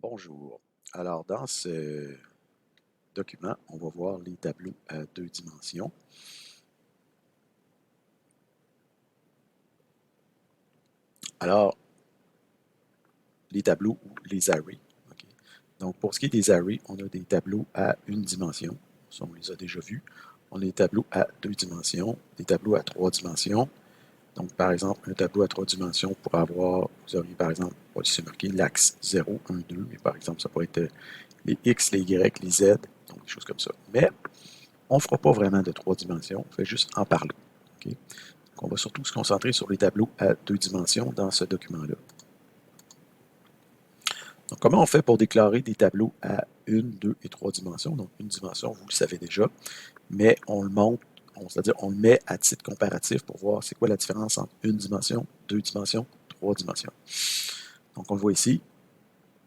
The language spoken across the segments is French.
Bonjour. Alors, dans ce document, on va voir les tableaux à deux dimensions. Alors, les tableaux ou les arrays. OK. Donc, pour ce qui est des arrays, on a des tableaux à une dimension. Ça, on les a déjà vus. On a des tableaux à deux dimensions, des tableaux à trois dimensions. Donc, par exemple, un tableau à trois dimensions pour avoir, vous auriez par exemple, c'est marqué l'axe 0, 1, 2, mais par exemple, ça pourrait être les X, les Y, les Z, donc des choses comme ça. Mais on ne fera pas vraiment de trois dimensions, on fait juste en parler. Okay? Donc, on va surtout se concentrer sur les tableaux à deux dimensions dans ce document-là. Donc, comment on fait pour déclarer des tableaux à une, deux et trois dimensions? Donc, une dimension, vous le savez déjà, mais on le montre, c'est-à-dire on le met à titre comparatif pour voir c'est quoi la différence entre une dimension, deux dimensions, trois dimensions. Donc, on le voit ici,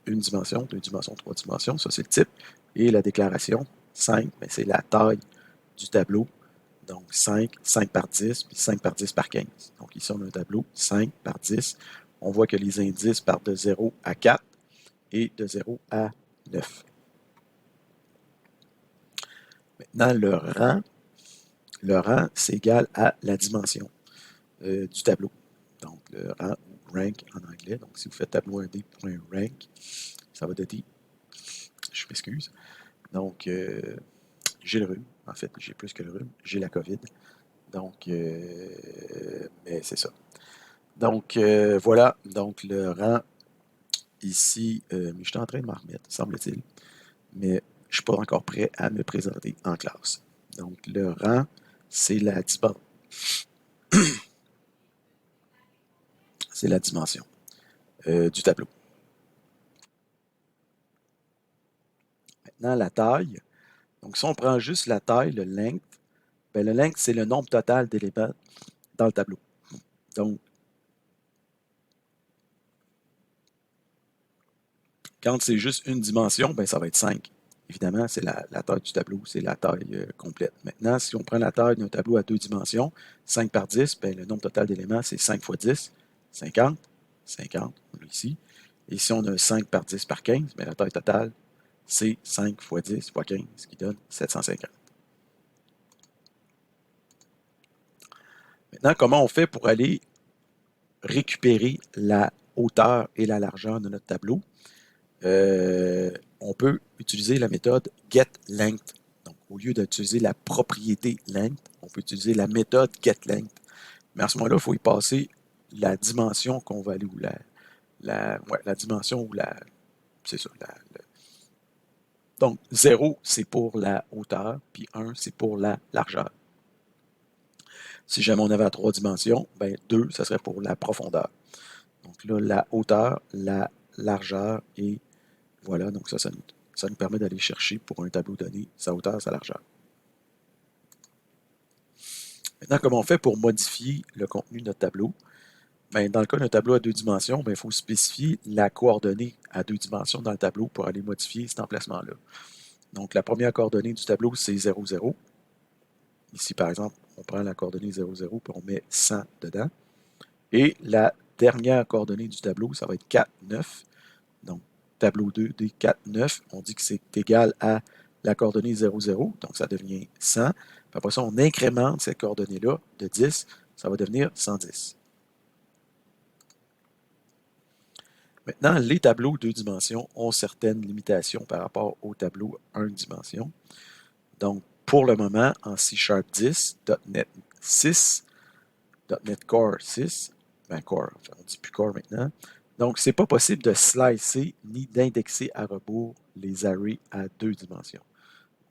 une dimension, deux dimensions, trois dimensions, ça c'est le type. Et la déclaration, 5, mais c'est la taille du tableau. Donc 5, 5 par 10, puis 5 par 10 par 15. Donc ici, on a un tableau 5 par 10. On voit que les indices partent de 0 à 4 et de 0 à 9. Maintenant, le rang, c'est égal à la dimension du tableau. Donc le rang ou rank en anglais. Donc si vous faites tableau 1D.rank, ça va donner, je m'excuse. Donc j'ai le rhume, en fait, j'ai plus que le rhume, j'ai la COVID. Donc, mais c'est ça. Donc, voilà. Donc, le rang ici, mais je suis en train de m'en remettre, semble-t-il. Mais je ne suis pas encore prêt à me présenter en classe. Donc, le rang, c'est la dimension du tableau. Maintenant, la taille. Donc, si on prend juste la taille, le length, ben, le length, c'est le nombre total d'éléments dans le tableau. Donc, quand c'est juste une dimension, ben, ça va être 5. Évidemment, c'est la taille du tableau, c'est la taille complète. Maintenant, si on prend la taille d'un tableau à deux dimensions, 5 par 10, ben, le nombre total d'éléments, c'est 5 fois 10, 50, 50, on l'a ici. Et si on a 5 par 10 par 15, ben, la taille totale, c'est 5 fois 10 fois 15, ce qui donne 750. Maintenant, comment on fait pour aller récupérer la hauteur et la largeur de notre tableau? On peut utiliser la méthode getLength. Donc, au lieu d'utiliser la propriété length, on peut utiliser la méthode getLength. Mais à ce moment-là, il faut y passer la dimension qu'on va aller, ou la dimension ou c'est ça. Donc, 0, c'est pour la hauteur, puis 1, c'est pour la largeur. Si jamais on avait à trois dimensions, ben 2, ça serait pour la profondeur. Donc là, la hauteur, la largeur et voilà, donc ça nous permet d'aller chercher pour un tableau donné sa hauteur, sa largeur. Maintenant, comment on fait pour modifier le contenu de notre tableau? Bien, dans le cas d'un tableau à deux dimensions, bien, il faut spécifier la coordonnée à deux dimensions dans le tableau pour aller modifier cet emplacement-là. Donc, la première coordonnée du tableau, c'est 0, 0. Ici, par exemple, on prend la coordonnée 0, 0, puis on met 100 dedans. Et la dernière coordonnée du tableau, ça va être 4, 9. Donc, tableau 2D 4, 9, on dit que c'est égal à la coordonnée 0, 0, donc ça devient 100. Puis après ça, on incrémente cette coordonnée-là de 10, ça va devenir 110. Maintenant, les tableaux deux dimensions ont certaines limitations par rapport aux tableaux 1 dimension. Donc, pour le moment, en C# 10, .NET 6, .NET Core 6, ben Core, on ne dit plus Core maintenant. Donc, c'est pas possible de slicer ni d'indexer à rebours les arrays à deux dimensions.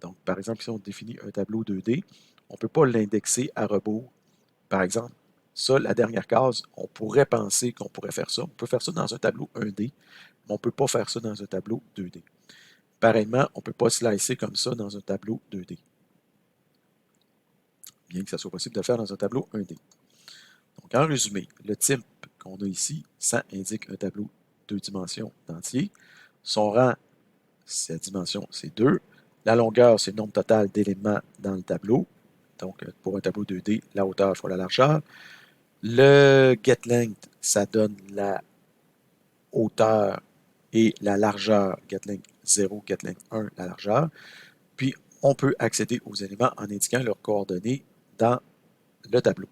Donc, par exemple, si on définit un tableau 2D, on ne peut pas l'indexer à rebours. Par exemple, ça, la dernière case, on pourrait penser qu'on pourrait faire ça. On peut faire ça dans un tableau 1D, mais on ne peut pas faire ça dans un tableau 2D. Pareillement, on ne peut pas slicer comme ça dans un tableau 2D. Bien que ça soit possible de le faire dans un tableau 1D. Donc, en résumé, le type qu'on a ici, ça indique un tableau deux dimensions entier. Son rang, sa dimension, c'est 2. La longueur, c'est le nombre total d'éléments dans le tableau. Donc, pour un tableau 2D, la hauteur fois la largeur. Le getLength, ça donne la hauteur et la largeur Gatling 0, Gatling 1, la largeur. Puis, on peut accéder aux éléments en indiquant leurs coordonnées dans le tableau.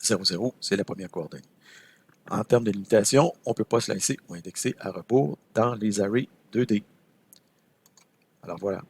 0, 0, c'est la première coordonnée. En termes de limitation, on ne peut pas slicer ou indexer à rebours dans les arrays 2D. Alors voilà.